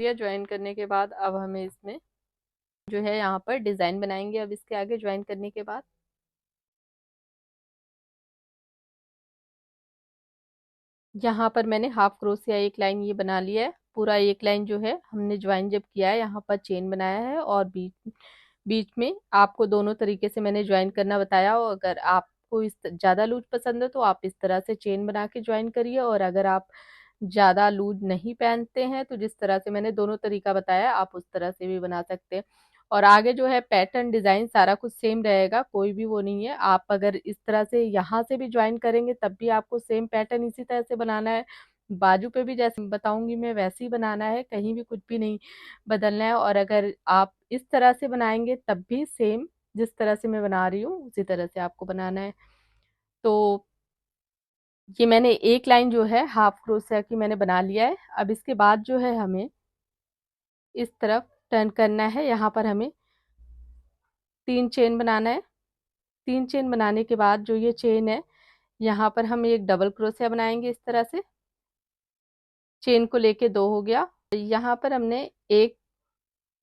लिया। ज्वाइन करने के बाद अब हमें इसमें जो है यहाँ पर डिजाइन बनाएंगे। अब इसके आगे ज्वाइन करने के बाद यहाँ पर मैंने हाफ क्रोशिया एक लाइन ये बना लिया है। पूरा एक लाइन जो है हमने ज्वाइन जब किया है यहाँ पर चेन बनाया है, और बीच बीच में आपको दोनों तरीके से मैंने ज्वाइन करना बताया। और अगर आपको इस ज़्यादा लूज पसंद है तो आप इस तरह से चेन बना के ज्वाइन करिए, और अगर आप ज़्यादा लूज नहीं पहनते हैं तो जिस तरह से मैंने दोनों तरीका बताया आप उस तरह से भी बना सकते हैं। और आगे जो है पैटर्न डिजाइन सारा कुछ सेम रहेगा, कोई भी वो नहीं है। आप अगर इस तरह से यहाँ से भी ज्वाइन करेंगे तब भी आपको सेम पैटर्न इसी तरह से बनाना है। बाजू पे भी जैसे बताऊंगी मैं वैसे ही बनाना है, कहीं भी कुछ भी नहीं बदलना है। और अगर आप इस तरह से बनाएंगे तब भी सेम जिस तरह से मैं बना रही हूँ उसी तरह से आपको बनाना है। तो ये मैंने एक लाइन जो है हाफ क्रोशिया की मैंने बना लिया है। अब इसके बाद जो है हमें इस तरफ टर्न करना है। यहाँ पर हमें 3 चेन बनाना है। 3 चेन बनाने के बाद जो ये चेन है यहाँ पर हम एक डबल क्रोशिया बनाएंगे इस तरह से। चेन को लेके 2 हो गया। यहाँ पर हमने एक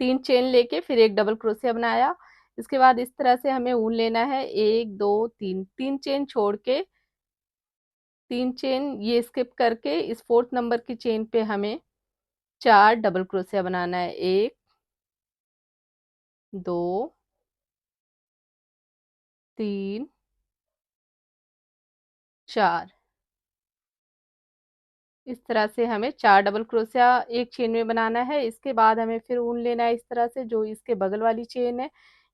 3 चेन लेके फिर एक डबल क्रोशिया बनाया। इसके बाद इस तरह से हमें ऊन लेना है, 1 2 3, 3 चेन छोड़ के 3 चेन ये स्किप करके इस 4th नंबर की चेन पे हमें 4 डबल क्रोशिया बनाना है। 1 2 3 4, इस तरह से हमें 4 डबल क्रोशिया एक चेन में बनाना है। इसके बाद हमें फिर ऊन लेना है इस तरह से, जो इसके बगल वाली चेन है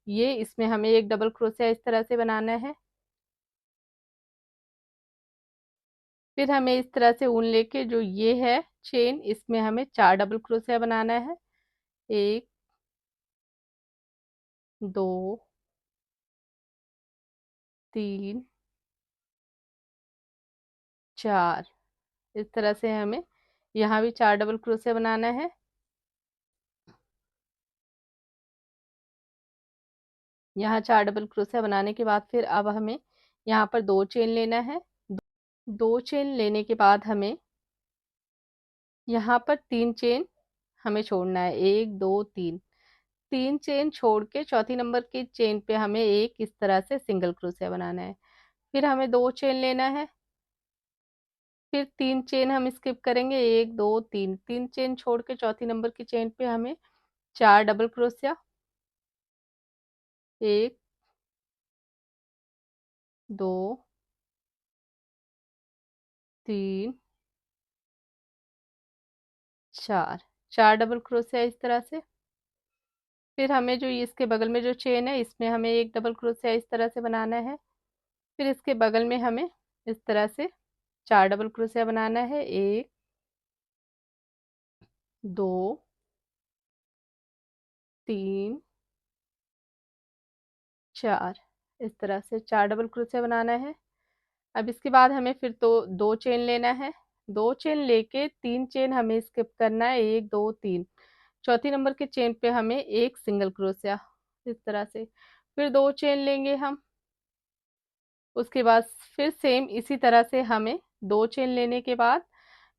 ये, इसमें हमें एक डबल क्रोशिया इस तरह से बनाना है। फिर हमें इस तरह से ऊन लेके जो ये है चेन इसमें हमें 4 डबल क्रोशिया बनाना है। 1 2 3 4, इस तरह से हमें यहाँ भी 4 डबल क्रोशिया बनाना है। यहाँ 4 डबल क्रोशिया बनाने के बाद फिर अब हमें यहाँ पर 2 चेन लेना है। 2 चेन लेने के बाद हमें यहाँ पर 3 चेन हमें छोड़ना है, 1 2 3, 3 चेन छोड़ के चौथी नंबर की चेन पे हमें एक इस तरह से सिंगल क्रोशिया बनाना है। फिर हमें 2 चेन लेना है, फिर 3 चेन हम स्किप करेंगे, 1 2 3, 3 चेन छोड़ के चौथी नंबर की चेन पे हमें 4 डबल क्रोशिया, 1 2 3 4, 4 डबल क्रोशिया इस तरह से। फिर हमें जो इसके बगल में जो चेन है इसमें हमें एक डबल क्रोशिया इस तरह से बनाना है। फिर इसके बगल में हमें इस तरह से 4 डबल क्रोशिया बनाना है, 1 2 3 4, इस तरह से 4 डबल क्रोशिया बनाना है। अब इसके बाद हमें फिर तो 2 चेन लेना है। 2 चेन लेके 3 चेन हमें स्किप करना है, 1 2 3, चौथी नंबर के चेन पे हमें एक सिंगल क्रोशिया इस तरह से। फिर 2 चेन लेंगे हम। उसके बाद फिर सेम इसी तरह से हमें 2 चेन लेने के बाद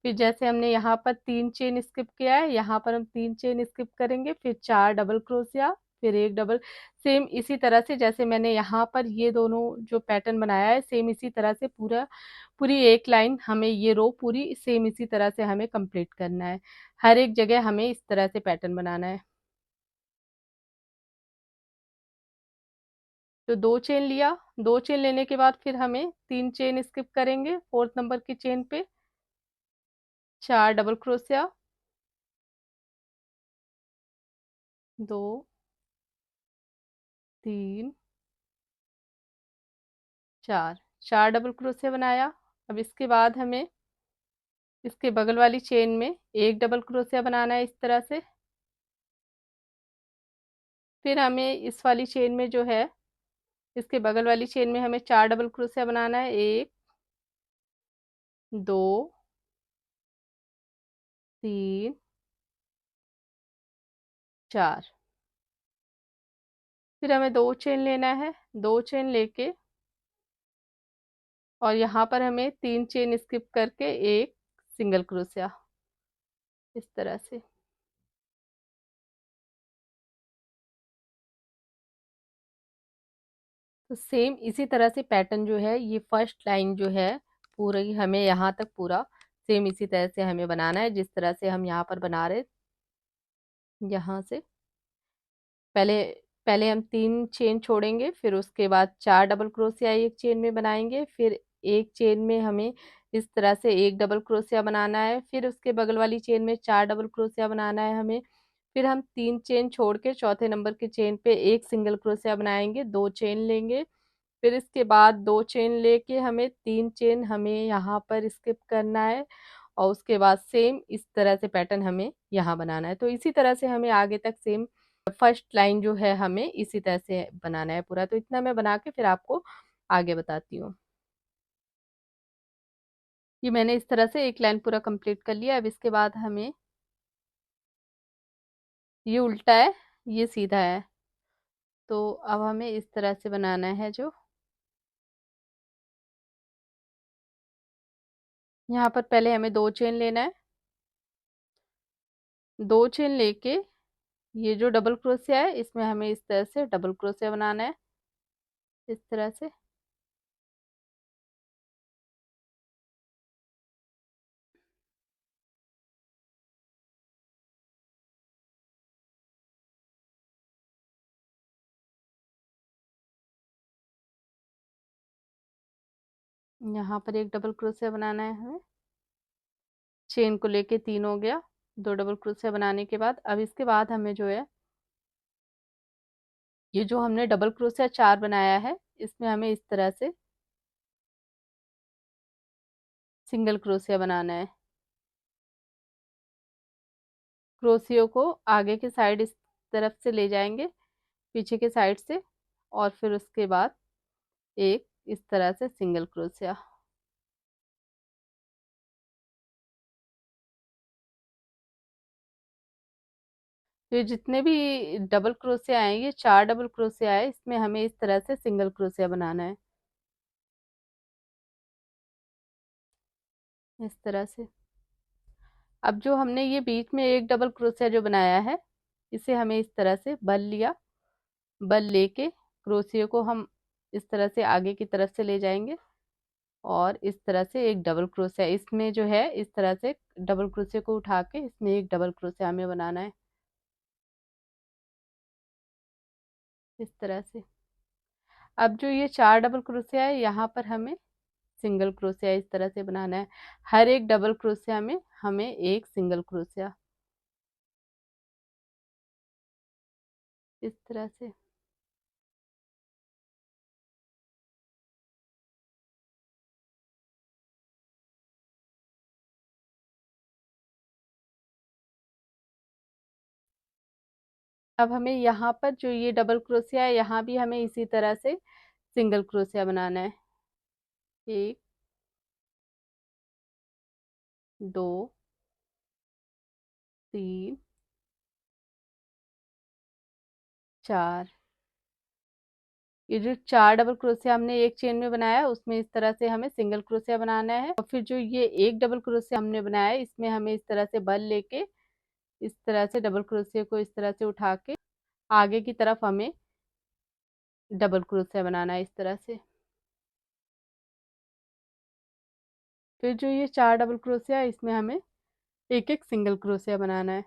फिर जैसे हमने यहाँ पर 3 चेन स्किप किया है यहाँ पर हम 3 चेन स्किप करेंगे, फिर 4 डबल क्रोशिया, फिर एक डबल। सेम इसी तरह से जैसे मैंने यहाँ पर ये दोनों जो पैटर्न बनाया है सेम इसी तरह से पूरी एक लाइन हमें ये रो पूरी सेम इसी तरह से हमें कंप्लीट करना है। हर एक जगह हमें इस तरह से पैटर्न बनाना है। तो 2 चेन लिया, 2 चेन लेने के बाद फिर हमें 3 चेन स्किप करेंगे 4th नंबर की चेन पे, 4 डबल क्रोशिया, 2 3 4, 4 डबल क्रोशिया बनाया। अब इसके बाद हमें इसके बगल वाली चेन में एक डबल क्रोशिया बनाना है इस तरह से। फिर हमें इस वाली चेन में जो है इसके बगल वाली चेन में हमें 4 डबल क्रोशिया बनाना है, 1 2 3 4। फिर हमें 2 चेन लेना है, 2 चेन लेके और यहाँ पर हमें 3 चेन स्किप करके एक सिंगल क्रोशिया इस तरह से। तो सेम इसी तरह से पैटर्न जो है, ये फर्स्ट लाइन जो है पूरी हमें यहाँ तक पूरा सेम इसी तरह से हमें बनाना है, जिस तरह से हम यहाँ पर बना रहे। यहाँ से पहले पहले हम 3 चेन छोड़ेंगे, फिर उसके बाद 4 डबल क्रोशिया एक चेन में बनाएंगे, फिर एक चेन में हमें इस तरह से एक डबल क्रोशिया बनाना है, फिर उसके बगल वाली चेन में 4 डबल क्रोशिया बनाना है हमें। फिर हम 3 चेन छोड़ के चौथे नंबर की चेन पे एक सिंगल क्रोशिया बनाएंगे, 2 चेन लेंगे। फिर इसके बाद 2 चेन लेके हमें 3 चेन हमें यहाँ पर स्किप करना है, और उसके बाद सेम इस तरह से पैटर्न हमें यहाँ बनाना है। तो इसी तरह से हमें आगे तक सेम फर्स्ट लाइन जो है हमें इसी तरह से बनाना है पूरा। तो इतना मैं बना के फिर आपको आगे बताती हूँ। ये मैंने इस तरह से एक लाइन पूरा कंप्लीट कर लिया। अब इसके बाद हमें, ये उल्टा है, ये सीधा है, तो अब हमें इस तरह से बनाना है। जो यहाँ पर पहले हमें 2 चेन लेना है, 2 चेन लेके ये जो डबल क्रोशिया है इसमें हमें इस तरह से डबल क्रोशिया बनाना है, इस तरह से। यहाँ पर एक डबल क्रोशिया बनाना है हमें, चेन को लेके 3 हो गया। 2 डबल क्रोशिया बनाने के बाद अब इसके बाद हमें जो है, ये जो हमने डबल क्रोशिया 4 बनाया है इसमें हमें इस तरह से सिंगल क्रोशिया बनाना है। क्रोशियो को आगे के साइड इस तरफ से ले जाएंगे, पीछे के साइड से, और फिर उसके बाद एक इस तरह से सिंगल क्रोशिया। तो ये जितने भी डबल क्रोशिया आए, ये 4 डबल क्रोशिया है, इसमें हमें इस तरह से सिंगल क्रोशिया बनाना है, इस तरह से। अब जो हमने ये बीच में एक डबल क्रोशिया जो बनाया है, इसे हमें इस तरह से बल लिया, बल लेके क्रोशिया को हम इस तरह से आगे की तरफ से ले जाएंगे, और इस तरह से एक डबल क्रोशिया इसमें जो है, इस तरह से डबल क्रोशिया को उठा के इसमें एक डबल क्रोशिया हमें बनाना है, इस तरह से। अब जो ये 4 डबल क्रोशिया है, यहाँ पर हमें सिंगल क्रोशिया इस तरह से बनाना है। हर एक डबल क्रोशिया में हमें एक सिंगल क्रोशिया, इस तरह से। अब हमें यहाँ पर जो ये डबल क्रोशिया है, यहाँ भी हमें इसी तरह से सिंगल क्रोशिया बनाना है। 1, 2, 3, 4। ये जो 4 डबल क्रोशिया हमने एक चेन में बनाया है, उसमें इस तरह से हमें सिंगल क्रोशिया बनाना है, और फिर जो ये एक डबल क्रोशिया हमने बनाया है, इसमें हमें इस तरह से बल लेके इस तरह से डबल क्रोशिया को इस तरह से उठा के आगे की तरफ हमें डबल क्रोशिया बनाना है, इस तरह से। फिर जो ये 4 डबल क्रोशिया है, इसमें हमें एक एक सिंगल क्रोशिया बनाना है।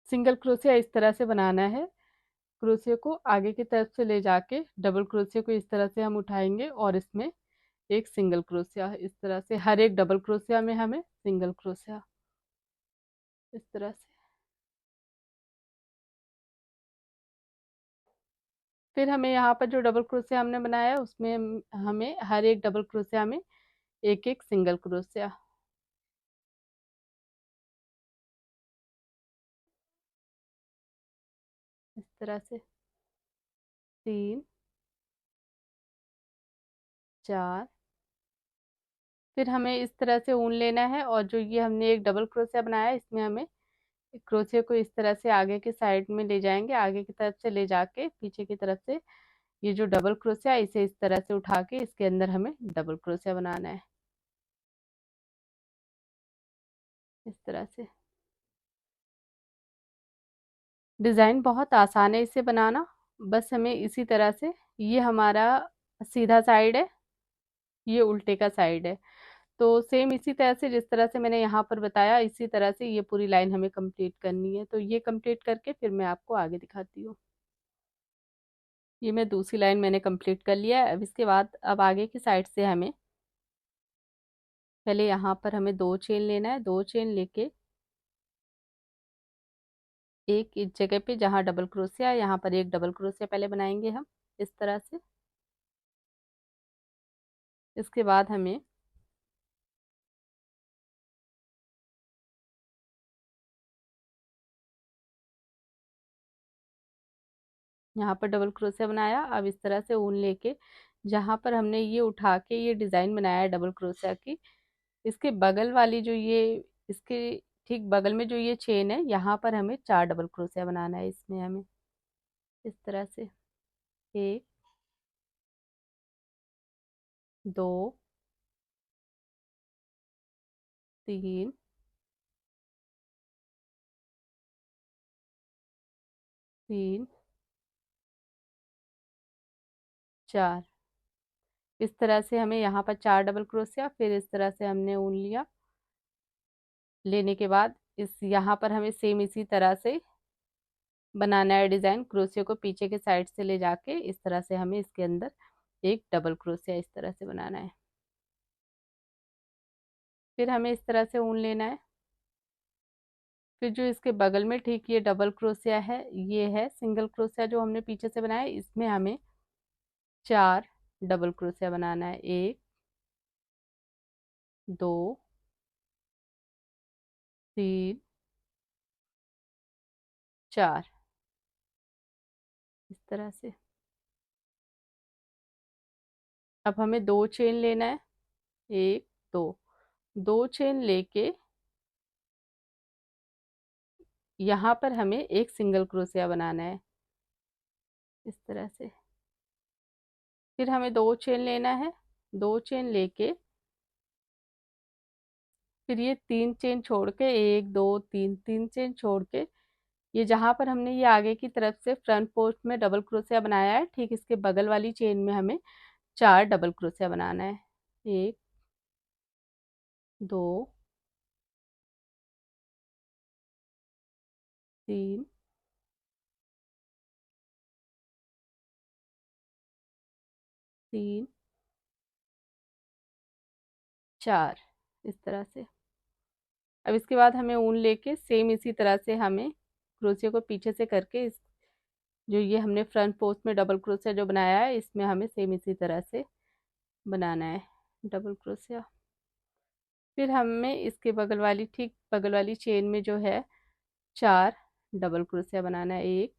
सिंगल क्रोशिया इस तरह से बनाना है, क्रोशिया को आगे की तरफ से ले जाके डबल क्रोशिया को इस तरह से हम उठाएंगे, और इसमें एक सिंगल क्रोशिया, इस तरह से हर एक डबल क्रोशिया में हमें सिंगल क्रोशिया, इस तरह से। फिर हमें यहाँ पर जो डबल क्रोशिया हमने बनाया है, उसमें हमें हर एक डबल क्रोशिया में एक एक सिंगल क्रोशिया, इस तरह से। 3, 4। फिर हमें इस तरह से ऊन लेना है, और जो ये हमने एक डबल क्रोशिया बनाया है, इसमें हमें क्रोशिया को इस तरह से आगे के साइड में ले जाएंगे, आगे की तरफ से ले जाके पीछे की तरफ से ये जो डबल क्रोशिया है, इसे इस तरह से उठा के इसके अंदर हमें डबल क्रोशिया बनाना है, इस तरह से। डिज़ाइन बहुत आसान है इसे बनाना, बस हमें इसी तरह से, ये हमारा सीधा साइड है, ये उल्टे का साइड है। तो सेम इसी तरह से, जिस तरह से मैंने यहाँ पर बताया, इसी तरह से ये पूरी लाइन हमें कंप्लीट करनी है। तो ये कंप्लीट करके फिर मैं आपको आगे दिखाती हूँ। ये मैं दूसरी लाइन मैंने कंप्लीट कर लिया है। अब इसके बाद अब आगे की साइड से हमें पहले यहाँ पर हमें 2 चेन लेना है। 2 चेन लेके एक इस जगह पे जहाँ डबल क्रोशिया है, यहाँ पर एक डबल क्रोशिया पहले बनाएंगे हम इस तरह से। इसके बाद हमें यहाँ पर डबल क्रोशिया बनाया। अब इस तरह से ऊन लेके जहाँ पर हमने ये उठा के ये डिज़ाइन बनाया है डबल क्रोशिया की, इसके बगल वाली जो ये, इसके ठीक बगल में जो ये चेन है, यहाँ पर हमें 4 डबल क्रोशिया बनाना है। इसमें हमें इस तरह से 1, 2, 3, 3, 4। इस तरह से हमें यहाँ पर 4 डबल क्रोशिया, फिर इस तरह से हमने ऊन लिया। लेने के बाद इस यहाँ पर हमें सेम इसी तरह से बनाना है डिज़ाइन। क्रोशिया को पीछे के साइड से ले जाके इस तरह से हमें इसके अंदर एक डबल क्रोशिया इस तरह से बनाना है। फिर हमें इस तरह से ऊन लेना है। फिर जो इसके बगल में ठीक ये डबल क्रोशिया है, ये है सिंगल क्रोशिया जो हमने पीछे से बनाया है, इसमें हमें 4 डबल क्रोशिया बनाना है। 1, 2, 3, 4 इस तरह से। अब हमें 2 चेन लेना है। 1, 2, 2 चेन लेके यहाँ पर हमें एक सिंगल क्रोशिया बनाना है इस तरह से। फिर हमें 2 चेन लेना है। 2 चेन लेके फिर ये 3 चेन छोड़ के, 1, 2, 3, 3 चेन छोड़ के ये जहाँ पर हमने ये आगे की तरफ से फ्रंट पोस्ट में डबल क्रोशिया बनाया है, ठीक इसके बगल वाली चेन में हमें 4 डबल क्रोशिया बनाना है। 1, 2, 3, 3, 4 इस तरह से। अब इसके बाद हमें ऊन लेके सेम इसी तरह से हमें क्रोशिया को पीछे से करके इस जो ये हमने फ्रंट पोस्ट में डबल क्रोशिया जो बनाया है, इसमें हमें सेम इसी तरह से बनाना है डबल क्रोशिया। फिर हमें इसके बगल वाली, ठीक बगल वाली चेन में जो है 4 डबल क्रोशिया बनाना है। 1,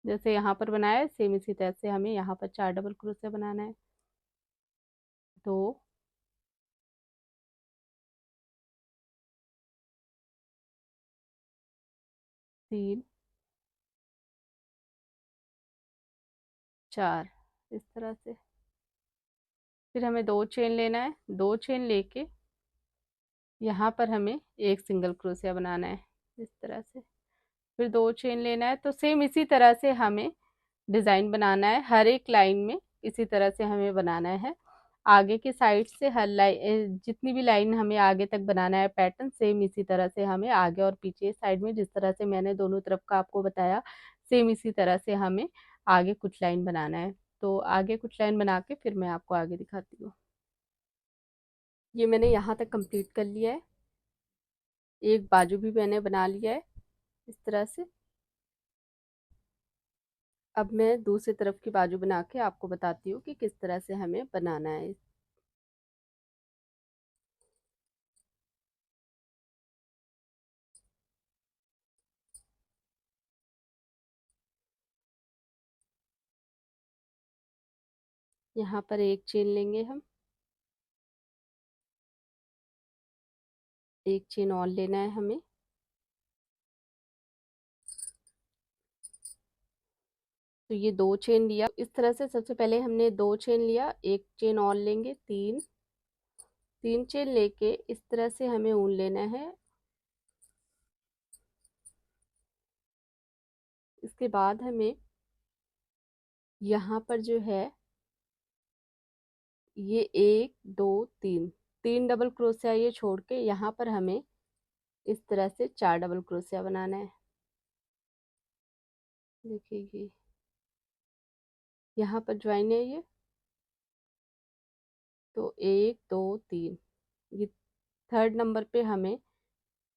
जैसे यहाँ पर बनाया है सेम इसी तरह से हमें यहाँ पर 4 डबल क्रोशिया बनाना है। 2, 3, 4 इस तरह से। फिर हमें 2 चेन लेना है। 2 चेन लेके यहाँ पर हमें एक सिंगल क्रोशिया बनाना है इस तरह से। फिर 2 चेन लेना है। तो सेम इसी तरह से हमें डिज़ाइन बनाना है हर एक लाइन में, इसी तरह से हमें बनाना है। आगे की साइड से हर लाइन, जितनी भी लाइन हमें आगे तक बनाना है पैटर्न, सेम इसी तरह से हमें आगे और पीछे साइड में, जिस तरह से मैंने दोनों तरफ का आपको बताया, सेम इसी तरह से हमें आगे कुछ लाइन बनाना है। तो आगे कुछ लाइन बना के फिर मैं आपको आगे दिखाती हूँ। ये मैंने यहाँ तक कंप्लीट कर लिया है। एक बाजू भी मैंने बना लिया है इस तरह से। अब मैं दूसरी तरफ की बाजू बना के आपको बताती हूँ कि किस तरह से हमें बनाना है। यहाँ पर एक चेन लेंगे हम, एक चेन और लेना है हमें। तो ये 2 चेन लिया इस तरह से। सबसे पहले हमने 2 चेन लिया, एक चेन और लेंगे, 3 चेन लेके इस तरह से हमें ऊन लेना है। इसके बाद हमें यहाँ पर जो है ये 1 2 3 डबल क्रोशिया ये छोड़ के यहाँ पर हमें इस तरह से 4 डबल क्रोशिया बनाना है। देखिए ये यहाँ पर ज्वाइन है ये, तो 1 2 3, ये थर्ड नंबर पे हमें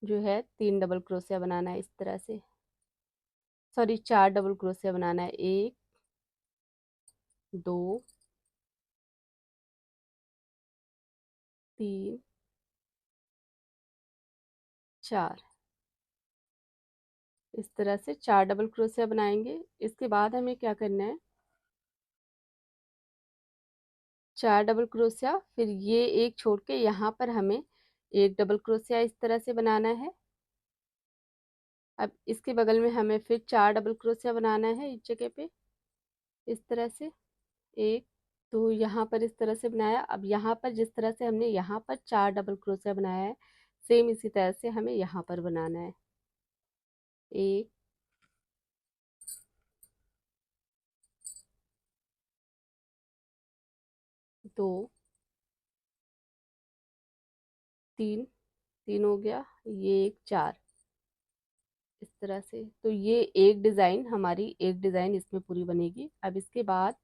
जो है 3 डबल क्रोशिया बनाना है इस तरह से, सॉरी 4 डबल क्रोशिया बनाना है। 1 2 3 4, इस तरह से 4 डबल क्रोशिया बनाएंगे। इसके बाद हमें क्या करना है, 4 डबल क्रोशिया, फिर ये एक छोड़ के यहाँ पर हमें 1 डबल क्रोशिया इस तरह से बनाना है। अब इसके बगल में हमें फिर 4 डबल क्रोशिया बनाना है इस जगह पे इस तरह से। एक, तो यहाँ पर इस तरह से बनाया। अब यहाँ पर जिस तरह से हमने यहाँ पर 4 डबल क्रोशिया बनाया है, सेम इसी तरह से हमें यहाँ पर बनाना है। 1 2 3, 3 हो गया, ये एक 4, इस तरह से। तो ये एक डिज़ाइन हमारी, एक डिज़ाइन इसमें पूरी बनेगी। अब इसके बाद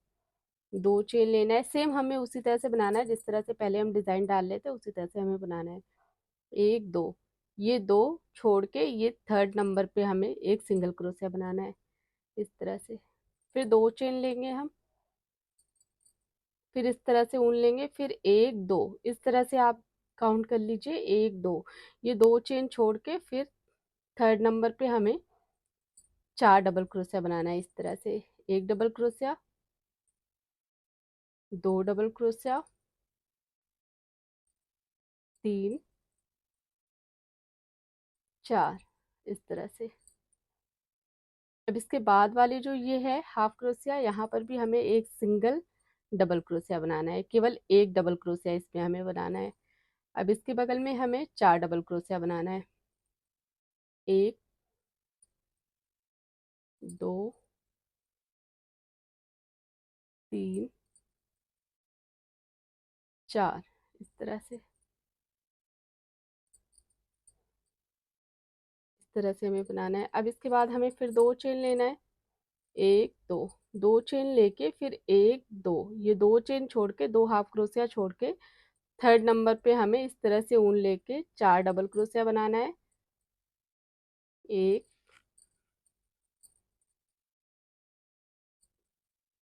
2 चेन लेना है, सेम हमें उसी तरह से बनाना है जिस तरह से पहले हम डिज़ाइन डाल लेते उसी तरह से हमें बनाना है। 1 2, ये 2 छोड़ के ये थर्ड नंबर पे हमें एक सिंगल क्रोशिया बनाना है इस तरह से। फिर 2 चेन लेंगे हम, फिर इस तरह से ऊन लेंगे, फिर 1 2, इस तरह से आप काउंट कर लीजिए, 1 2, ये 2 चेन छोड़ के फिर थर्ड नंबर पे हमें 4 डबल क्रोशिया बनाना है इस तरह से। 1 डबल क्रोशिया, 2 डबल क्रोशिया, 3 4, इस तरह से। अब इसके बाद वाले जो ये है हाफ क्रोशिया, यहाँ पर भी हमें एक सिंगल डबल क्रोशिया बनाना है, केवल एक डबल क्रोशिया इसमें हमें बनाना है। अब इसके बगल में हमें 4 डबल क्रोशिया बनाना है। 1 2 3 4, इस तरह से, इस तरह से हमें बनाना है। अब इसके बाद हमें फिर 2 चेन लेना है, 1 2, 2 चेन लेके फिर 1 2, ये 2 चेन छोड़ के, 2 हाफ क्रोशिया छोड़ के थर्ड नंबर पे हमें इस तरह से ऊन लेके 4 डबल क्रोशिया बनाना है। 1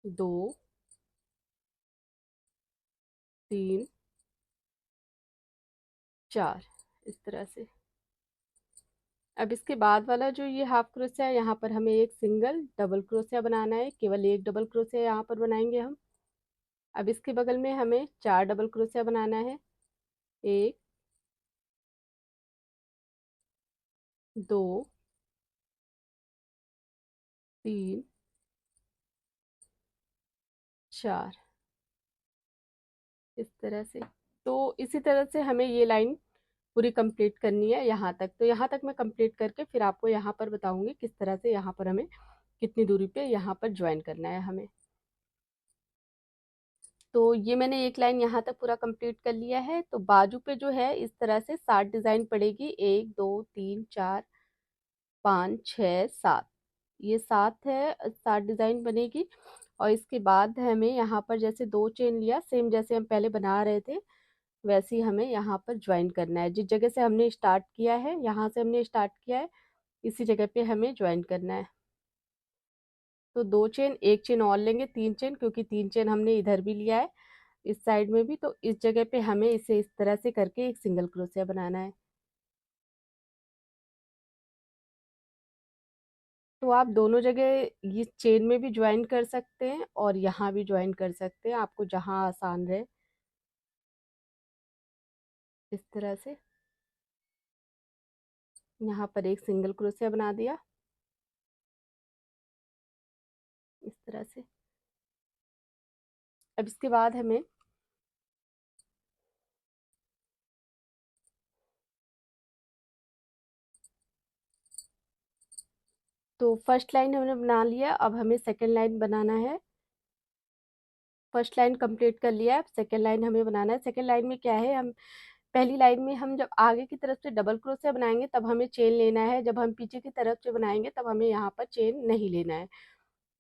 2 3 4, इस तरह से। अब इसके बाद वाला जो ये हाफ क्रोशिया है, यहाँ पर हमें एक सिंगल डबल क्रोशिया बनाना है, केवल एक डबल क्रोशिया यहाँ पर बनाएंगे हम। अब इसके बगल में हमें 4 डबल क्रोशिया बनाना है। 1 2 3 4, इस तरह से। तो इसी तरह से हमें ये लाइन पूरी कंप्लीट करनी है यहाँ तक। तो यहाँ तक मैं कंप्लीट करके फिर आपको यहाँ पर बताऊंगी किस तरह से यहाँ पर हमें कितनी दूरी पे यहाँ पर ज्वाइन करना है हमें। तो ये मैंने एक लाइन यहाँ तक पूरा कंप्लीट कर लिया है। तो बाजू पे जो है इस तरह से 7 डिजाइन पड़ेगी, 1 2 3 4 5 6 7, ये 7 है, 7 डिजाइन बनेगी। और इसके बाद हमें यहाँ पर जैसे 2 चेन लिया, सेम जैसे हम पहले बना रहे थे वैसे ही हमें यहाँ पर ज्वाइन करना है। जिस जगह से हमने स्टार्ट किया है, यहाँ से हमने स्टार्ट किया है, इसी जगह पे हमें ज्वाइन करना है। तो 2 चेन, एक चेन और लेंगे, 3 चेन, क्योंकि 3 चेन हमने इधर भी लिया है इस साइड में भी। तो इस जगह पे हमें इसे इस तरह से करके एक सिंगल क्रोशिया बनाना है। तो आप दोनों जगह ये चेन में भी ज्वाइन कर सकते हैं और यहाँ भी ज्वाइन कर सकते हैं, आपको जहाँ आसान रहे। इस तरह से यहाँ पर एक सिंगल क्रोशिया बना दिया इस तरह तरह से। अब इसके बाद हमें तो फर्स्ट लाइन हमने बना लिया, अब हमें सेकंड लाइन बनाना है। फर्स्ट लाइन कंप्लीट कर लिया है, अब सेकंड लाइन हमें बनाना है। सेकंड लाइन में क्या है, हम पहली लाइन में हम जब आगे की तरफ से डबल क्रोशिया बनाएंगे तब हमें चेन लेना है, जब हम पीछे की तरफ से बनाएंगे तब हमें यहाँ पर चेन नहीं लेना है।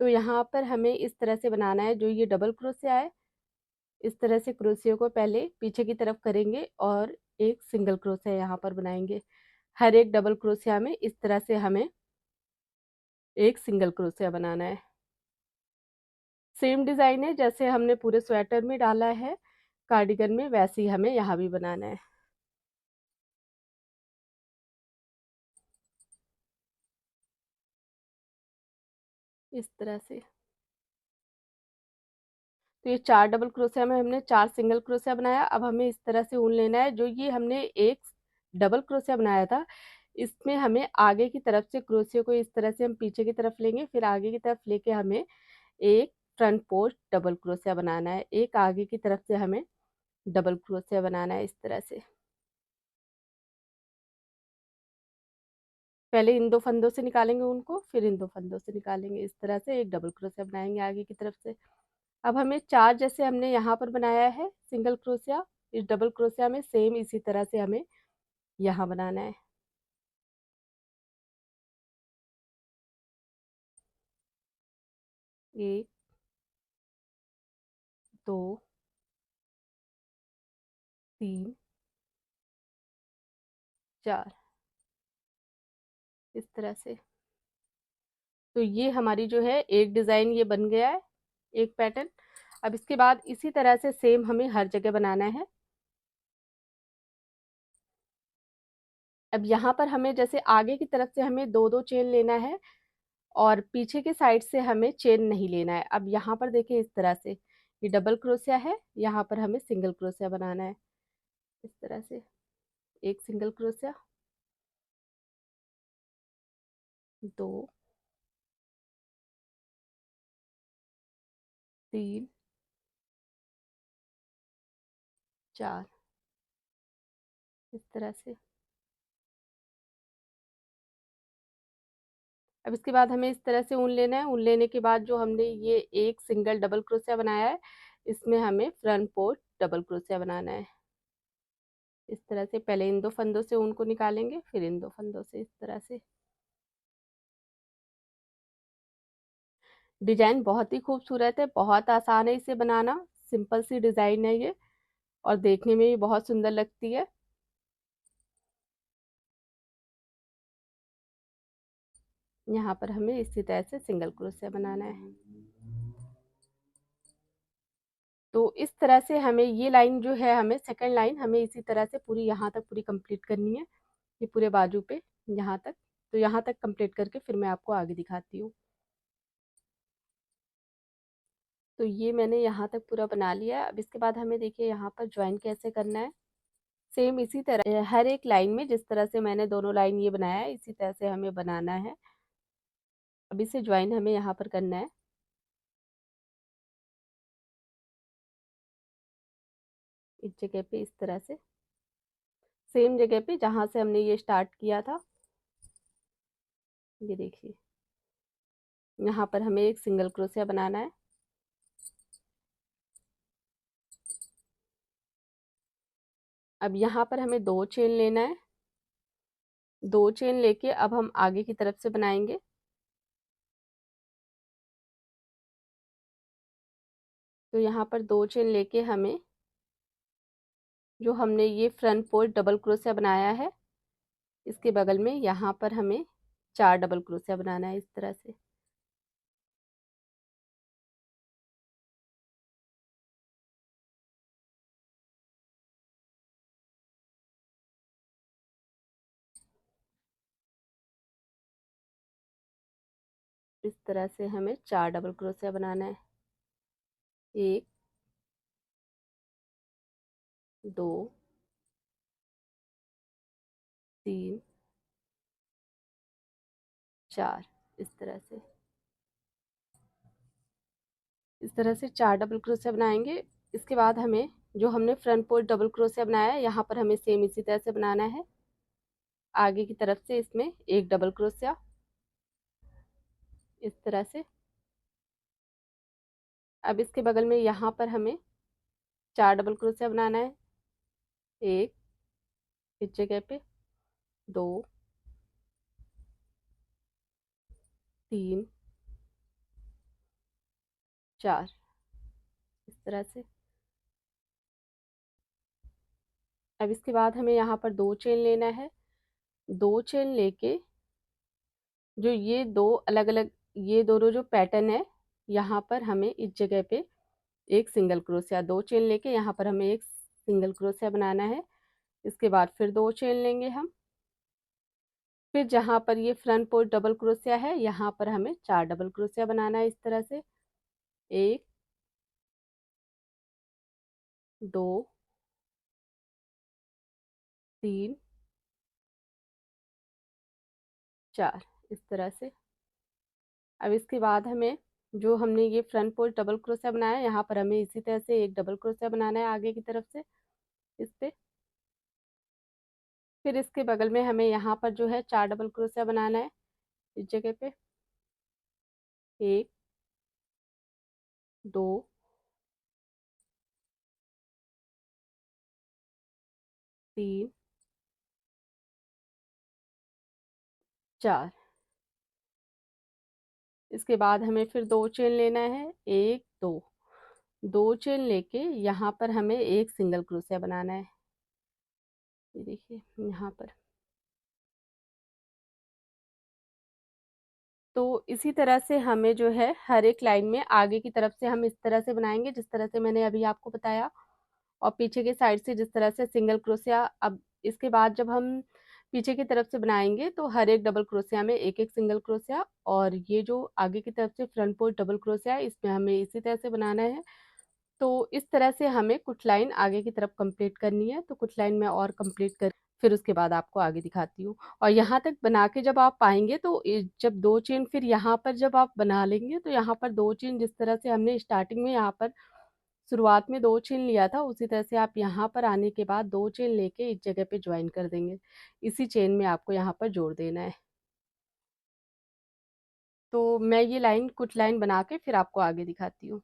तो यहाँ पर हमें इस तरह से बनाना है, जो ये डबल क्रोशिया है इस तरह से क्रोशिया को पहले पीछे की तरफ करेंगे और एक सिंगल क्रोशिया यहाँ पर बनाएंगे। हर एक डबल क्रोशिया में इस तरह से हमें एक सिंगल क्रोशिया बनाना है। सेम डिजाइन है जैसे हमने पूरे स्वेटर में डाला है कार्डिगन में, वैसे ही हमें यहाँ भी बनाना है इस तरह से। तो ये 4 डबल क्रोशिया में हमने 4 सिंगल क्रोशिया बनाया। अब हमें इस तरह से ऊन लेना है, जो ये हमने एक डबल क्रोशिया बनाया था इसमें हमें आगे की तरफ से क्रोशिया को इस तरह से हम पीछे की तरफ लेंगे, फिर आगे की तरफ लेके हमें एक फ्रंट पोस्ट डबल क्रोशिया बनाना है, एक आगे की तरफ से हमें डबल क्रोशिया बनाना है इस तरह से। पहले इन 2 फंदों से निकालेंगे उनको, फिर इन 2 फंदों से निकालेंगे, इस तरह से एक डबल क्रोशिया बनाएंगे आगे की तरफ से। अब हमें 4 जैसे हमने यहाँ पर बनाया है सिंगल क्रोशिया, इस डबल क्रोशिया में सेम इसी तरह से हमें यहाँ बनाना है। एक, दो, तीन, चार, इस तरह से। तो ये हमारी जो है एक डिजाइन ये बन गया है, एक पैटर्न। अब इसके बाद इसी तरह से सेम हमें हर जगह बनाना है। अब यहाँ पर हमें जैसे आगे की तरफ से हमें दो दो चेन लेना है और पीछे के साइड से हमें चेन नहीं लेना है। अब यहाँ पर देखिए इस तरह से ये डबल क्रोशिया है, यहाँ पर हमें सिंगल क्रोशिया बनाना है इस तरह से। एक सिंगल क्रोशिया, दो, तीन, चार, इस तरह से। अब इसके बाद हमें इस तरह से ऊन लेना है। ऊन लेने के बाद जो हमने ये एक सिंगल डबल क्रोशिया बनाया है इसमें हमें फ्रंट पोस्ट डबल क्रोशिया बनाना है इस तरह से। पहले इन 2 फंदों से ऊन को निकालेंगे, फिर इन 2 फंदों से इस तरह से। डिजाइन बहुत ही खूबसूरत है, बहुत आसान है इसे बनाना, सिंपल सी डिजाइन है ये और देखने में भी बहुत सुंदर लगती है। यहाँ पर हमें इसी तरह से सिंगल क्रोशिया बनाना है। तो इस तरह से हमें ये लाइन जो है, हमें सेकंड लाइन हमें इसी तरह से पूरी यहाँ तक पूरी कंप्लीट करनी है, ये पूरे बाजू पे यहाँ तक। तो यहाँ तक कंप्लीट करके फिर मैं आपको आगे दिखाती हूँ। तो ये मैंने यहाँ तक पूरा बना लिया है। अब इसके बाद हमें देखिए यहाँ पर ज्वाइन कैसे करना है। सेम इसी तरह हर एक लाइन में जिस तरह से मैंने दोनों लाइन ये बनाया है इसी तरह से हमें बनाना है। अब इसे ज्वाइन हमें यहाँ पर करना है इस जगह पे इस तरह से, सेम जगह पे जहाँ से हमने ये स्टार्ट किया था। ये देखिए यहाँ पर हमें एक सिंगल क्रोशिया बनाना है। अब यहाँ पर हमें 2 चेन लेना है, 2 चेन लेके अब हम आगे की तरफ से बनाएंगे। तो यहाँ पर 2 चेन लेके हमें जो हमने ये फ्रंट पोस्ट डबल क्रोशिया बनाया है इसके बगल में यहाँ पर हमें 4 डबल क्रोशिया बनाना है इस तरह से। इस तरह से हमें 4 डबल क्रोशिया बनाना है। एक, दो, तीन, चार, इस तरह से। इस तरह से 4 डबल क्रोशिया बनाएंगे। इसके बाद हमें जो हमने फ्रंट पोर्ट डबल क्रोशिया बनाया है, यहाँ पर हमें सेम इसी तरह से बनाना है। आगे की तरफ से इसमें एक डबल क्रोशिया इस तरह से। अब इसके बगल में यहाँ पर हमें 4 डबल क्रोशिया बनाना है। एक इस जगह पे, दो, तीन, चार, इस तरह से। अब इसके बाद हमें यहाँ पर 2 चेन लेना है। 2 चेन लेके जो ये 2 अलग-अलग, ये दोनों जो पैटर्न है, यहाँ पर हमें इस जगह पे एक सिंगल क्रोशिया, 2 चेन लेके यहाँ पर हमें एक सिंगल क्रोशिया बनाना है। इसके बाद फिर 2 चेन लेंगे हम। फिर जहाँ पर ये फ्रंट पोर्ट डबल क्रोशिया है, यहाँ पर हमें 4 डबल क्रोशिया बनाना है इस तरह से। 1, 2, 3, 4, इस तरह से। अब इसके बाद हमें जो हमने ये फ्रंट पोर्ट डबल क्रोशिया बनाया है, यहाँ पर हमें इसी तरह से एक डबल क्रोशिया बनाना है आगे की तरफ से इस पे। फिर इसके बगल में हमें यहाँ पर जो है 4 डबल क्रोशिया बनाना है इस जगह पे। 1, 2, 3, 4। इसके बाद हमें फिर 2 चेन लेना है। 1, 2, 2 चेन लेके यहाँ पर हमें एक सिंगल क्रोशिया बनाना है। ये देखिए यहाँ पर। तो इसी तरह से हमें जो है हर एक लाइन में आगे की तरफ से हम इस तरह से बनाएंगे जिस तरह से मैंने अभी आपको बताया, और पीछे के साइड से जिस तरह से सिंगल क्रोशिया। अब इसके बाद जब हम पीछे की तरफ से बनाएंगे तो हर एक डबल क्रोशिया में एक एक सिंगल क्रोशिया, और ये जो आगे की तरफ से फ्रंट पोर्ट डबल क्रोशिया है, इसमें हमें इसी तरह से बनाना है। तो इस तरह से हमें कुछ लाइन आगे की तरफ कंप्लीट करनी है। तो कुछ लाइन मैं और कंप्लीट कर फिर उसके बाद आपको आगे दिखाती हूँ। और यहाँ तक बना के जब आप पाएंगे तो जब 2 चेन फिर यहाँ पर जब आप बना लेंगे तो यहाँ पर 2 चेन जिस तरह से हमने स्टार्टिंग में यहाँ पर शुरुआत में 2 चेन लिया था, उसी तरह से आप यहाँ पर आने के बाद 2 चेन लेके इस जगह पे ज्वाइन कर देंगे। इसी चेन में आपको यहाँ पर जोड़ देना है। तो मैं ये लाइन कुछ लाइन बना के फिर आपको आगे दिखाती हूँ।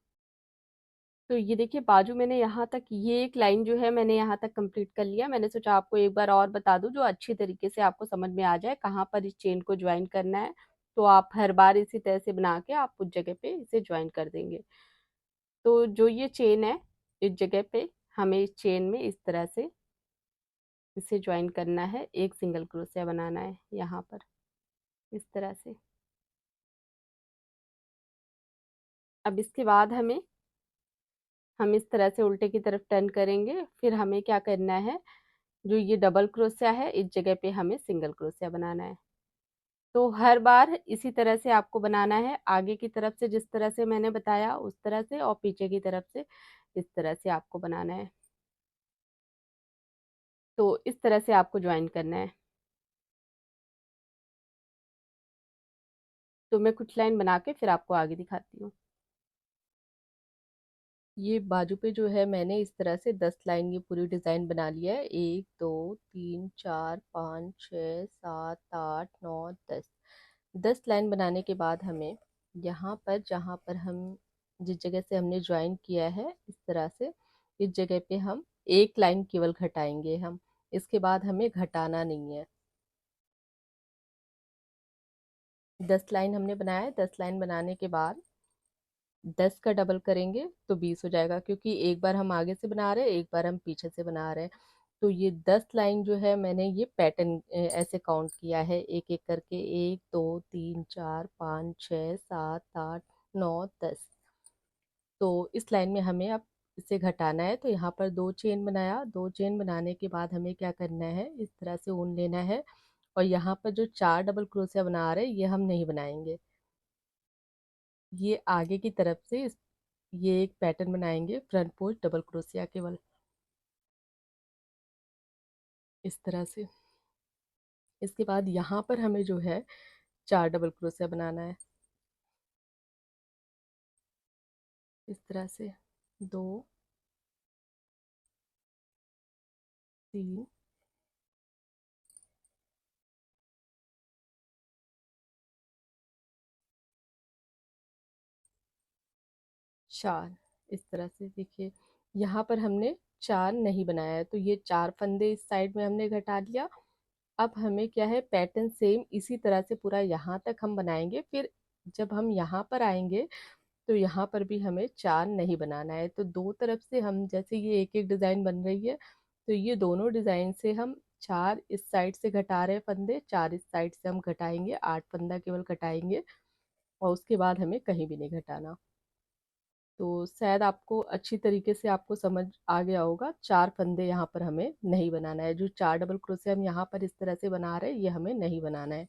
तो ये देखिए बाजू मैंने यहाँ तक ये एक लाइन जो है मैंने यहाँ तक कंप्लीट कर लिया। मैंने सोचा आपको एक बार और बता दूं जो अच्छी तरीके से आपको समझ में आ जाए कहाँ पर इस चेन को ज्वाइन करना है। तो आप हर बार इसी तरह से बना के आप उस जगह पे इसे ज्वाइन कर देंगे। तो जो ये चेन है, इस जगह पे हमें इस चेन में इस तरह से इसे ज्वाइन करना है, एक सिंगल क्रोशिया बनाना है यहाँ पर इस तरह से। अब इसके बाद हम इस तरह से उल्टे की तरफ टर्न करेंगे। फिर हमें क्या करना है, जो ये डबल क्रोशिया है इस जगह पे हमें सिंगल क्रोशिया बनाना है। तो हर बार इसी तरह से आपको बनाना है, आगे की तरफ से जिस तरह से मैंने बताया उस तरह से, और पीछे की तरफ से इस तरह से आपको बनाना है। तो इस तरह से आपको ज्वाइन करना है। तो मैं कुछ लाइन बना के फिर आपको आगे दिखाती हूँ। ये बाजू पे जो है मैंने इस तरह से 10 लाइन ये पूरी डिज़ाइन बना लिया है। 1, 2, 3, 4, 5, 6, 7, 8, 9, 10। 10 लाइन बनाने के बाद हमें यहाँ पर जहाँ पर हम जिस जगह से हमने ज्वाइन किया है इस तरह से, इस जगह पे हम एक लाइन केवल घटाएंगे हम। इसके बाद हमें घटाना नहीं है। 10 लाइन हमने बनाया है। 10 लाइन बनाने के बाद 10 का डबल करेंगे तो 20 हो जाएगा, क्योंकि एक बार हम आगे से बना रहे हैं, एक बार हम पीछे से बना रहे हैं। तो ये 10 लाइन जो है मैंने ये पैटर्न ऐसे काउंट किया है एक एक करके, 1, 2, 3, 4, 5, 6, 7, 8, 9, 10। तो इस लाइन में हमें अब इसे घटाना है। तो यहाँ पर 2 चेन बनाया, 2 चेन बनाने के बाद हमें क्या करना है, इस तरह से ऊन लेना है। और यहाँ पर जो 4 डबल क्रोशिया बना रहे हैं ये हम नहीं बनाएंगे, ये आगे की तरफ से ये एक पैटर्न बनाएंगे फ्रंट पोस्ट डबल क्रोशिया केवल इस तरह से। इसके बाद यहाँ पर हमें जो है 4 डबल क्रोशिया बनाना है इस तरह से 2 3 4। इस तरह से देखिए, यहाँ पर हमने 4 नहीं बनाया है, तो ये 4 फंदे इस साइड में हमने घटा लिया। अब हमें क्या है, पैटर्न सेम इसी तरह से पूरा यहाँ तक हम बनाएंगे। फिर जब हम यहाँ पर आएंगे तो यहाँ पर भी हमें 4 नहीं बनाना है। तो दो तरफ से हम, जैसे ये एक एक डिज़ाइन बन रही है, तो ये दोनों डिज़ाइन से हम 4 इस साइड से घटा रहे हैं फंदे, 4 इस साइड से हम घटाएंगे, 8 फंदा केवल घटाएंगे और उसके बाद हमें कहीं भी नहीं घटाना। तो शायद आपको अच्छी तरीके से आपको समझ आ गया होगा। 4 फंदे यहाँ पर हमें नहीं बनाना है। जो 4 डबल क्रोशिया हम यहाँ पर इस तरह से बना रहे हैं, ये हमें नहीं बनाना है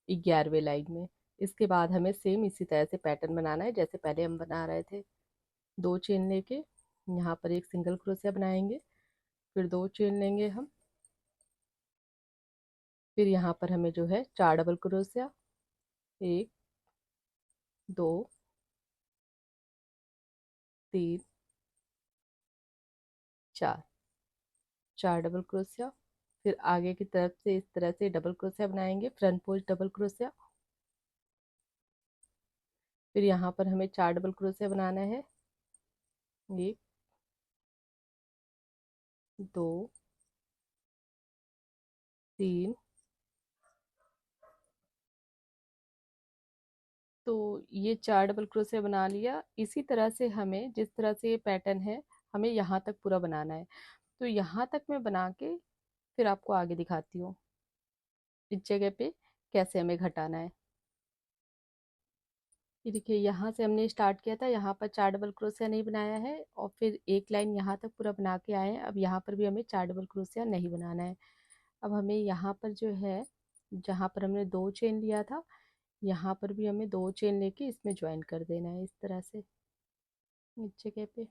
11वें लाइन में। इसके बाद हमें सेम इसी तरह से पैटर्न बनाना है जैसे पहले हम बना रहे थे। 2 चेन लेके यहाँ पर एक सिंगल क्रोशिया बनाएंगे, फिर 2 चेन लेंगे हम, फिर यहाँ पर हमें जो है 4 डबल क्रोशिया, 1 2 3 4, 4 डबल क्रोशिया। फिर आगे की तरफ से इस तरह से डबल क्रोशिया बनाएंगे, फ्रंट पोस्ट डबल क्रोशिया। फिर यहाँ पर हमें 4 डबल क्रोशिया बनाना है, 1 2 3। तो ये 4 डबल क्रोशिया बना लिया। इसी तरह से हमें, जिस तरह से ये पैटर्न है, हमें यहाँ तक पूरा बनाना है। तो यहाँ तक मैं बना के फिर आपको आगे दिखाती हूँ इस जगह पे कैसे हमें घटाना है। ये देखिए, यहाँ से हमने स्टार्ट किया था, यहाँ पर 4 डबल क्रोशिया नहीं बनाया है और फिर एक लाइन यहाँ तक पूरा बना के आए हैं। अब यहाँ पर भी हमें 4 डबल क्रोशिया नहीं बनाना है। अब हमें यहाँ पर जो है, जहाँ पर हमने 2 चेन लिया था, यहाँ पर भी हमें 2 चेन लेके इसमें ज्वाइन कर देना है इस तरह से इस जगह पे।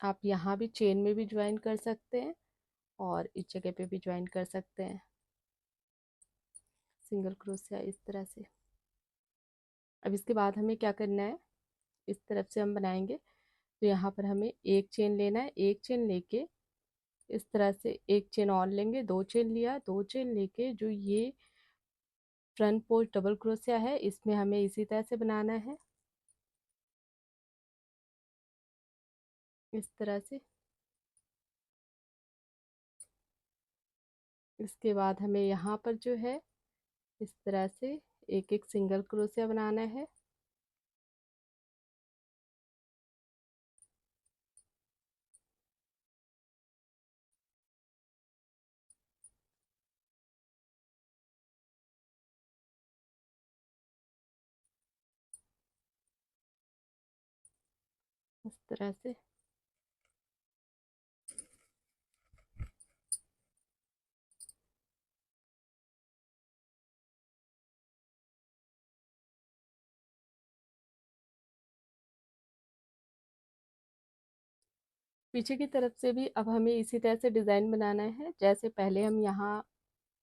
आप यहाँ भी चेन में भी ज्वाइन कर सकते हैं और इस जगह पे भी ज्वाइन कर सकते हैं सिंगल क्रोशिया इस तरह से। अब इसके बाद हमें क्या करना है, इस तरफ से हम बनाएंगे तो यहाँ पर हमें एक चेन लेना है। एक चेन लेके इस तरह से एक चेन और लेंगे, 2 चेन लिया, 2 चेन लेके जो ये फ्रंट पोस्ट डबल क्रोशिया है, इसमें हमें इसी तरह से बनाना है इस तरह से। इसके बाद हमें यहाँ पर जो है इस तरह से एक एक सिंगल क्रोशिया बनाना है। इस तरह से पीछे की तरफ से भी अब हमें इसी तरह से डिज़ाइन बनाना है जैसे पहले हम यहाँ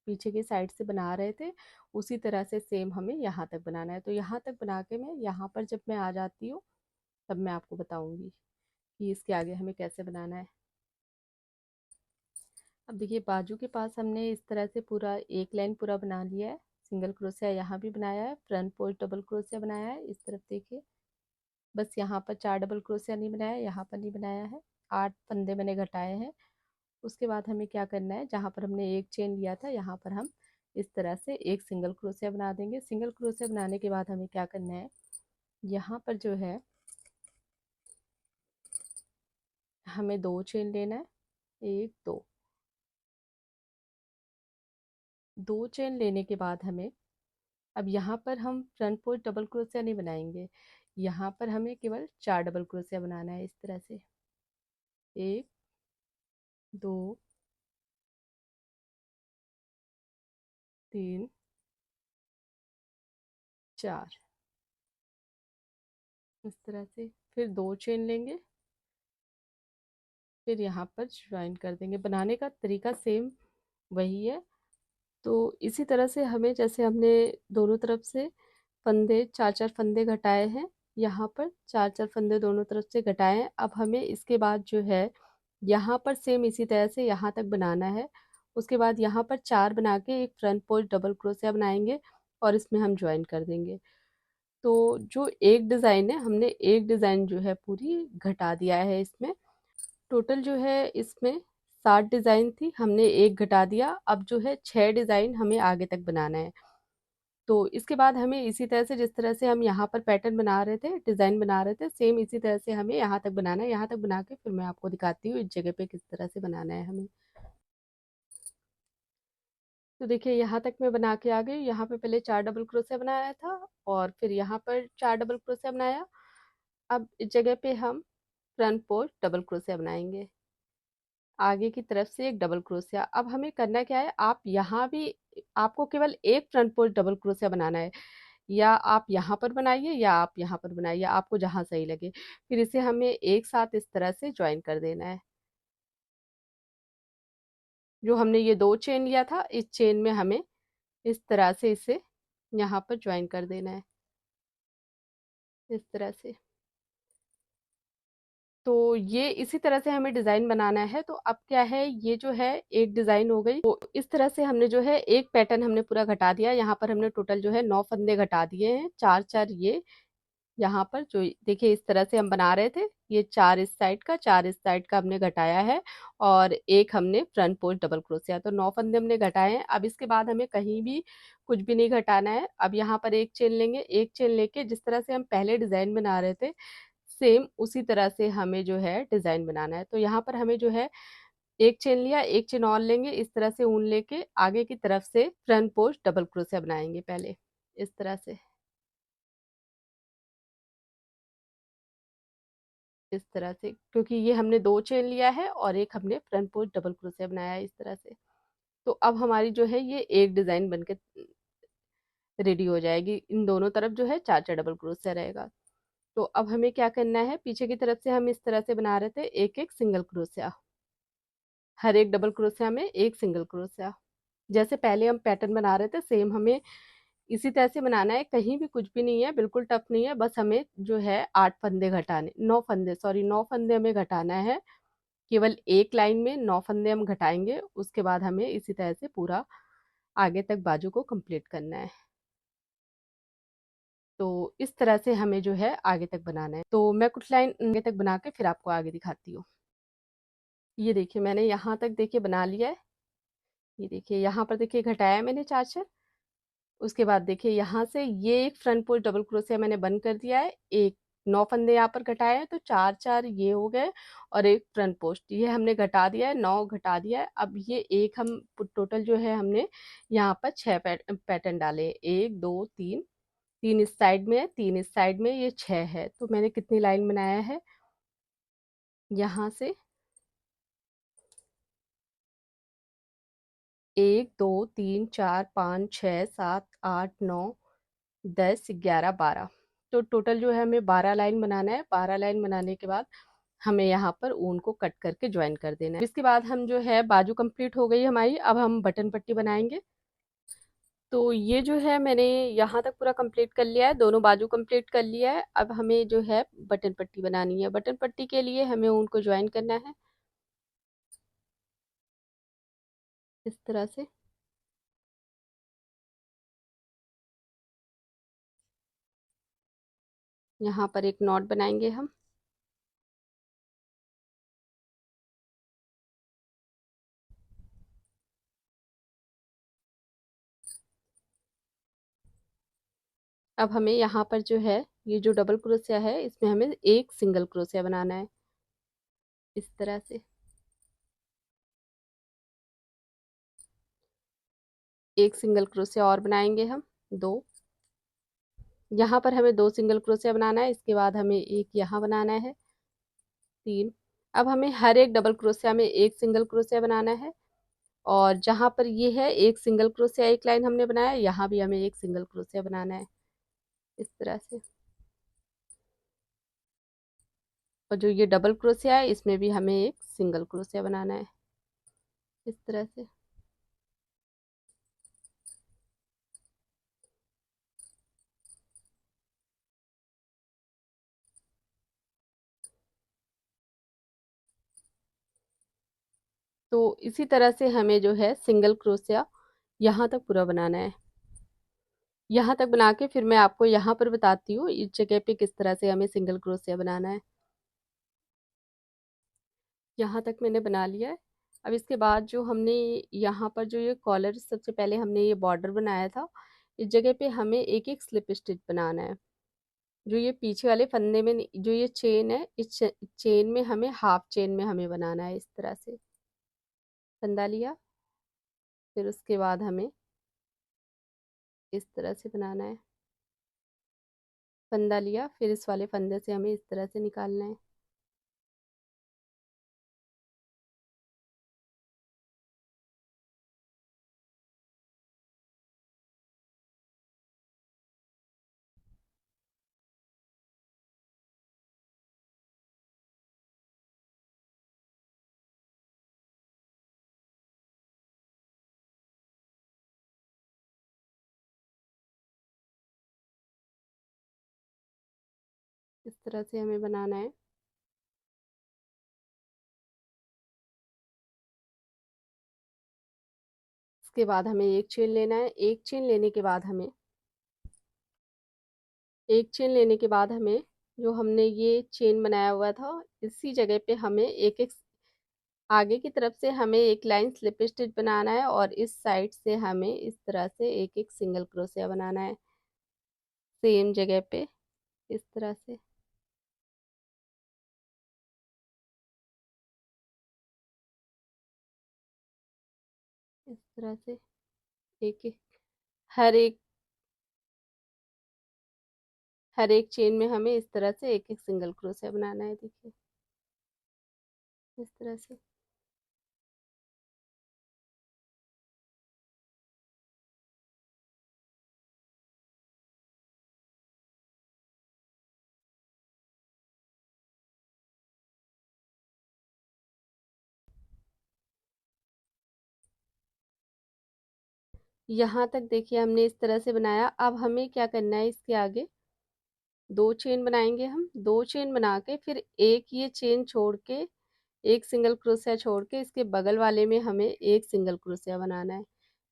पीछे की साइड से बना रहे थे, उसी तरह से सेम हमें यहाँ तक बनाना है। तो यहाँ तक बना के मैं यहाँ पर जब मैं आ जाती हूँ तब मैं आपको बताऊंगी कि इसके आगे हमें कैसे बनाना है। अब देखिए, बाजू के पास हमने इस तरह से पूरा एक लाइन पूरा बना लिया है। सिंगल क्रोशिया यहाँ भी बनाया है, फ्रंट पोस्ट डबल क्रोशिया बनाया है इस तरफ देखिए। बस यहाँ पर 4 डबल क्रोशिया नहीं बनाया, यहाँ पर नहीं बनाया है, 8 फंदे मैंने घटाए हैं। उसके बाद हमें क्या करना है, जहाँ पर हमने एक चेन लिया था यहाँ पर हम इस तरह से एक सिंगल क्रोशिया बना देंगे। सिंगल क्रोशिया बनाने के बाद हमें क्या करना है, यहाँ पर जो है हमें 2 चेन लेना है, 1 2। 2 चेन लेने के बाद हमें, अब यहाँ पर हम फ्रंट पोस्ट डबल क्रोशिया नहीं बनाएंगे, यहाँ पर हमें केवल 4 डबल क्रोशिया बनाना है इस तरह से। 1 2 3 4 इस तरह से। फिर 2 चेन लेंगे, फिर यहाँ पर ज्वाइन कर देंगे। बनाने का तरीका सेम वही है। तो इसी तरह से हमें, जैसे हमने दोनों तरफ से फंदे, चार चार फंदे घटाए हैं यहाँ पर, चार चार फंदे दोनों तरफ से घटाए हैं। अब हमें इसके बाद जो है यहाँ पर सेम इसी तरह से यहाँ तक बनाना है। उसके बाद यहाँ पर चार बना के एक फ्रंट पोस्ट डबल क्रोशिया बनाएंगे और इसमें हम ज्वाइन कर देंगे। तो जो एक डिज़ाइन है, हमने एक डिज़ाइन जो है पूरी घटा दिया है इसमें। टोटल जो है इसमें 7 डिज़ाइन थी, हमने एक घटा दिया। अब जो है 6 डिज़ाइन हमें आगे तक बनाना है। तो इसके बाद हमें इसी तरह से, जिस तरह से हम यहाँ पर पैटर्न बना रहे थे, डिज़ाइन बना रहे थे, सेम इसी तरह से हमें यहाँ तक बनाना है। यहाँ तक बना के फिर मैं आपको दिखाती हूँ इस जगह पे किस तरह से बनाना है हमें। तो देखिए यहाँ तक मैं बना के आ गई। यहाँ पे पहले 4 डबल क्रोशिया बनाया था और फिर यहाँ पर 4 डबल क्रोशिया बनाया। अब इस जगह पे हम फ्रंट पोस्ट डबल क्रोशिया बनाएंगे, आगे की तरफ से एक डबल क्रोशिया। अब हमें करना क्या है, आप यहाँ भी, आपको केवल एक फ्रंट पोस्ट डबल क्रोशिया बनाना है, या आप यहाँ पर बनाइए या आप यहाँ पर बनाइए, आपको जहाँ सही लगे। फिर इसे हमें एक साथ इस तरह से ज्वाइन कर देना है। जो हमने ये 2 चेन लिया था, इस चेन में हमें इस तरह से इसे यहाँ पर ज्वाइन कर देना है, इस तरह से। तो ये इसी तरह से हमें डिज़ाइन बनाना है। तो अब क्या है, ये जो है एक डिज़ाइन हो गई। तो इस तरह से हमने जो है एक पैटर्न हमने पूरा घटा दिया। यहाँ पर हमने टोटल जो है 9 फंदे घटा दिए हैं, 4-4 ये यहाँ पर जो देखिए इस तरह से हम बना रहे थे, ये 4 इस साइड का, 4 इस साइड का हमने घटाया है और एक हमने फ्रंट पोस्ट डबल क्रोशिया, तो 9 फंदे हमने घटाए हैं। अब इसके बाद हमें कहीं भी कुछ भी नहीं घटाना है। अब यहाँ पर एक चेन लेंगे, एक चेन लेके जिस तरह से हम पहले डिज़ाइन बना रहे थे, सेम उसी तरह से हमें जो है डिज़ाइन बनाना है। तो यहाँ पर हमें जो है एक चेन लिया, एक चेन और लेंगे, इस तरह से ऊन लेके आगे की तरफ से फ्रंट पोस्ट डबल क्रोशिया बनाएंगे पहले, इस तरह से, इस तरह से, क्योंकि ये हमने 2 चेन लिया है और एक हमने फ्रंट पोस्ट डबल क्रोशिया बनाया है इस तरह से। तो अब हमारी जो है ये एक डिज़ाइन बनके रेडी हो जाएगी। इन दोनों तरफ जो है 4-4 डबल क्रोशिया रहेगा। तो अब हमें क्या करना है, पीछे की तरफ से हम इस तरह से बना रहे थे एक-एक सिंगल क्रोशिया, हर एक डबल क्रोशिया में एक सिंगल क्रोशिया। जैसे पहले हम पैटर्न बना रहे थे, सेम हमें इसी तरह से बनाना है। कहीं भी कुछ भी नहीं है, बिल्कुल टफ नहीं है। बस हमें जो है 8 फंदे घटाने, 9 फंदे, सॉरी 9 फंदे हमें घटाना है। केवल एक लाइन में 9 फंदे हम घटाएंगे। उसके बाद हमें इसी तरह से पूरा आगे तक बाजू को कंप्लीट करना है। तो इस तरह से हमें जो है आगे तक बनाना है। तो मैं कुछ लाइन आगे तक बना के फिर आपको आगे दिखाती हूँ। ये देखिए मैंने यहाँ तक देखिए बना लिया है। ये देखिए यहाँ पर देखिए घटाया है मैंने 4-4। उसके बाद देखिए यहाँ से ये एक फ्रंट पोस्ट डबल क्रोशिया मैंने बंद कर दिया है। एक 9 फंदे यहाँ पर घटाए हैं, तो 4-4 ये हो गए और एक फ्रंट पोस्ट ये हमने घटा दिया है, 9 घटा दिया है। अब ये एक हम टोटल जो है हमने यहाँ पर 6 पैटर्न डाले, 1 2 3, 3 इस साइड में है, 3 इस साइड में, ये 6 है। तो मैंने कितनी लाइन बनाया है, यहाँ से 1 2 3 4 5 6 7 8 9 10 11 12। तो टोटल जो है हमें 12 लाइन बनाना है। 12 लाइन बनाने के बाद हमें यहाँ पर ऊन को कट करके ज्वाइन कर देना है। इसके बाद हम जो है बाजू कंप्लीट हो गई हमारी। अब हम बटन पट्टी बनाएंगे। तो ये जो है मैंने यहाँ तक पूरा कंप्लीट कर लिया है, दोनों बाजू कंप्लीट कर लिया है। अब हमें जो है बटन पट्टी बनानी है। बटन पट्टी के लिए हमें ऊन को ज्वाइन करना है इस तरह से। यहाँ पर एक नॉट बनाएंगे हम। अब हमें यहाँ पर जो है ये जो डबल क्रोशिया है, इसमें हमें एक सिंगल क्रोशिया बनाना है इस तरह से। एक सिंगल क्रोशिया और बनाएंगे हम, 2। यहाँ पर हमें 2 सिंगल क्रोशिया बनाना है। इसके बाद हमें एक यहाँ बनाना है, 3। अब हमें हर एक डबल क्रोशिया में एक सिंगल क्रोशिया बनाना है। और जहाँ पर ये है एक सिंगल क्रोशिया एक लाइन हमने बनाया, यहाँ भी हमें एक सिंगल क्रोशिया बनाना है इस तरह से। और जो ये डबल क्रोशिया है, इसमें भी हमें एक सिंगल क्रोशिया बनाना है इस तरह से। तो इसी तरह से हमें जो है सिंगल क्रोशिया यहाँ तक पूरा बनाना है। यहाँ तक बना के फिर मैं आपको यहाँ पर बताती हूँ इस जगह पे किस तरह से हमें सिंगल क्रोशिया बनाना है। यहाँ तक मैंने बना लिया है। अब इसके बाद जो हमने यहाँ पर जो ये कॉलर, सबसे पहले हमने ये बॉर्डर बनाया था, इस जगह पे हमें एक एक स्लिप स्टिच बनाना है। जो ये पीछे वाले फंदे में जो ये चेन है, इस चेन में हमें हाफ चेन में हमें बनाना है। इस तरह से फंदा लिया, फिर उसके बाद हमें इस तरह से बनाना है। फंदा लिया, फिर इस वाले फंदे से हमें इस तरह से निकालना है। इस तरह से हमें बनाना है। इसके बाद हमें एक चेन लेना है। एक चेन लेने के बाद हमें जो हमने ये चेन बनाया हुआ था, इसी जगह पे हमें एक एक आगे की तरफ से हमें एक लाइन स्लिप स्टिच बनाना है और इस साइड से हमें इस तरह से एक एक सिंगल क्रोशिया बनाना है सेम जगह पे। इस तरह से इस तरह से एक एक हर एक हर एक चेन में हमें इस तरह से एक एक सिंगल क्रोशिया बनाना है। देखिए इस तरह से। यहाँ तक देखिए हमने इस तरह से बनाया। अब हमें क्या करना है, इसके आगे दो चेन बनाएंगे हम। दो चेन बना के फिर एक ये चेन छोड़ के, एक सिंगल क्रोशिया छोड़ के इसके बगल वाले में हमें एक सिंगल क्रोशिया बनाना है।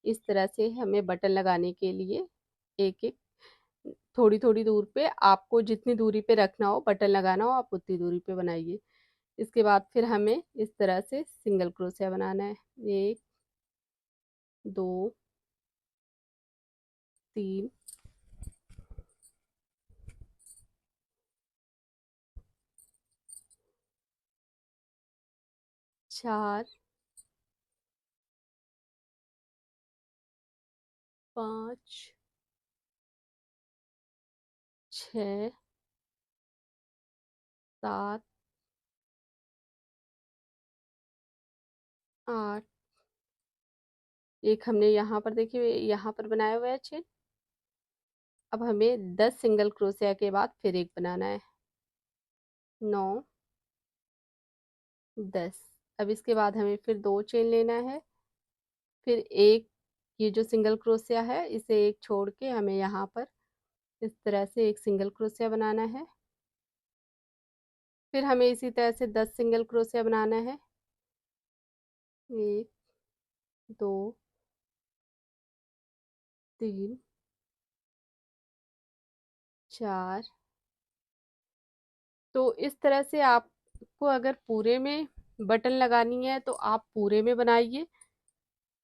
इस तरह से हमें बटन लगाने के लिए एक एक थोड़ी थोड़ी दूर पे, आपको जितनी दूरी पे रखना हो बटन लगाना हो आप उतनी दूरी पे बनाइए। इसके बाद फिर हमें इस तरह से सिंगल क्रोशिया बनाना है। एक, दो, तीन, चार, पाँच, छ, सात, आठ। एक हमने यहाँ पर देखिए यहाँ पर बनाया हुआ है चेन। अब हमें 10 सिंगल क्रोशिया के बाद फिर एक बनाना है। 9, 10। अब इसके बाद हमें फिर दो चेन लेना है। फिर एक ये जो सिंगल क्रोशिया है इसे एक छोड़ के हमें यहाँ पर इस तरह से एक सिंगल क्रोशिया बनाना है। फिर हमें इसी तरह से 10 सिंगल क्रोशिया बनाना है। एक, दो, तीन, चार। तो इस तरह से आपको अगर पूरे में बटन लगानी है तो आप पूरे में बनाइए।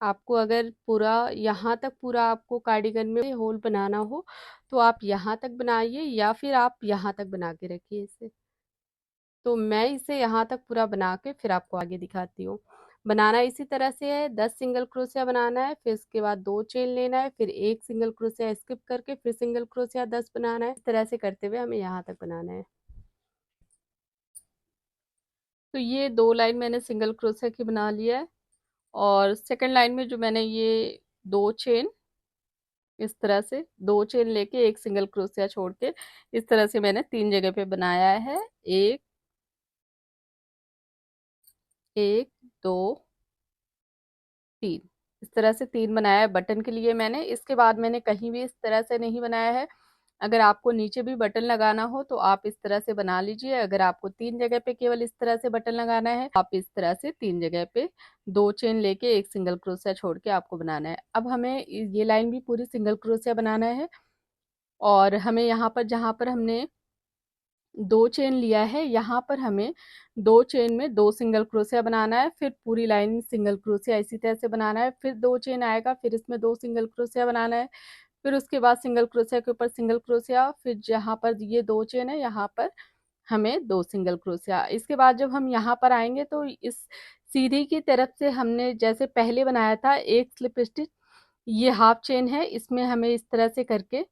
आपको अगर पूरा यहाँ तक पूरा आपको कार्डिगन में होल बनाना हो तो आप यहाँ तक बनाइए, या फिर आप यहाँ तक बना के रखिए इसे। तो मैं इसे यहाँ तक पूरा बना के फिर आपको आगे दिखाती हूँ। बनाना इसी तरह से है, 10 सिंगल क्रोशिया बनाना है, फिर उसके बाद दो चेन लेना है, फिर एक सिंगल क्रोशिया स्किप करके फिर सिंगल क्रोशिया 10 बनाना है। इस तरह से करते हुए हमें यहाँ तक बनाना है। तो ये दो लाइन मैंने सिंगल क्रोशिया की बना लिया है, और सेकंड लाइन में जो मैंने ये दो चेन इस तरह से दो चेन लेके एक सिंगल क्रोशिया छोड़ के इस तरह से मैंने तीन जगह पे बनाया है। एक, एक, दो, तीन। इस तरह से तीन बनाया है बटन के लिए मैंने। इसके बाद मैंने कहीं भी इस तरह से नहीं बनाया है। अगर आपको नीचे भी बटन लगाना हो तो आप इस तरह से बना लीजिए। अगर आपको 3 जगह पे केवल इस तरह से बटन लगाना है, आप इस तरह से 3 जगह पे 2 चेन लेके एक सिंगल क्रोशिया छोड़ के आपको बनाना है। अब हमें ये लाइन भी पूरी सिंगल क्रोशिया बनाना है और हमें यहाँ पर जहाँ पर हमने 2 चेन लिया है, यहाँ पर हमें 2 चेन में 2 सिंगल क्रोशिया बनाना है, फिर पूरी लाइन सिंगल क्रोशिया इसी तरह से बनाना है, फिर 2 चेन आएगा, फिर इसमें 2 सिंगल क्रोशिया बनाना है, फिर उसके बाद सिंगल क्रोशिया के ऊपर सिंगल क्रोशिया, फिर जहाँ पर ये 2 चेन है यहाँ पर हमें 2 सिंगल क्रोशिया। इसके बाद जब हम यहाँ पर आएंगे तो इस सीधी की तरफ से हमने जैसे पहले बनाया था एक स्लिप स्टिच, ये हाफ चेन है, इसमें हमें इस तरह से करके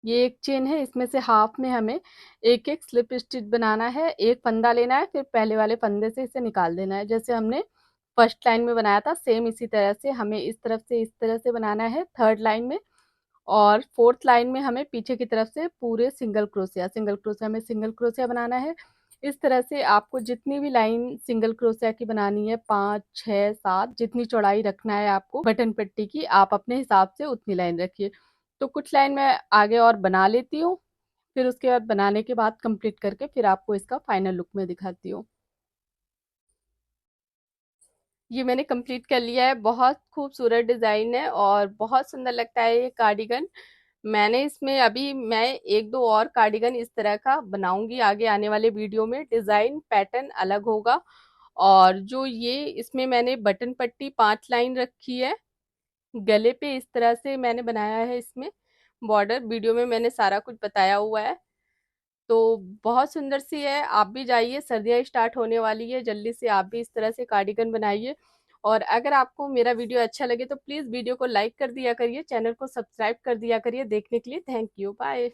ये एक चेन है, इसमें से हाफ में हमें एक एक स्लिप स्टिच बनाना है, एक फंदा लेना है, फिर पहले वाले फंदे से इसे निकाल देना है। जैसे हमने फर्स्ट लाइन में बनाया था सेम इसी तरह से हमें इस तरफ से इस तरह से बनाना है थर्ड लाइन में, और फोर्थ लाइन में हमें पीछे की तरफ से पूरे सिंगल क्रोशिया में सिंगल क्रोशिया बनाना है। इस तरह से आपको जितनी भी लाइन सिंगल क्रोशिया की बनानी है, 5 6 7 जितनी चौड़ाई रखना है आपको बटन पट्टी की, आप अपने हिसाब से उतनी लाइन रखिए। तो कुछ लाइन मैं आगे और बना लेती हूँ, फिर उसके बाद बनाने के बाद कंप्लीट करके फिर आपको इसका फाइनल लुक में दिखाती हूँ। ये मैंने कंप्लीट कर लिया है, बहुत खूबसूरत डिज़ाइन है और बहुत सुंदर लगता है ये कार्डिगन। मैंने इसमें अभी मैं एक दो और कार्डिगन इस तरह का बनाऊंगी आगे आने वाले वीडियो में, डिज़ाइन पैटर्न अलग होगा। और जो ये इसमें मैंने बटन पट्टी 5 लाइन रखी है, गले पे इस तरह से मैंने बनाया है, इसमें बॉर्डर वीडियो में मैंने सारा कुछ बताया हुआ है। तो बहुत सुंदर सी है, आप भी जाइए, सर्दियाँ स्टार्ट होने वाली है, जल्दी से आप भी इस तरह से कार्डिगन बनाइए। और अगर आपको मेरा वीडियो अच्छा लगे तो प्लीज़ वीडियो को लाइक कर दिया करिए, चैनल को सब्सक्राइब कर दिया करिए। देखने के लिए थैंक यू, बाय।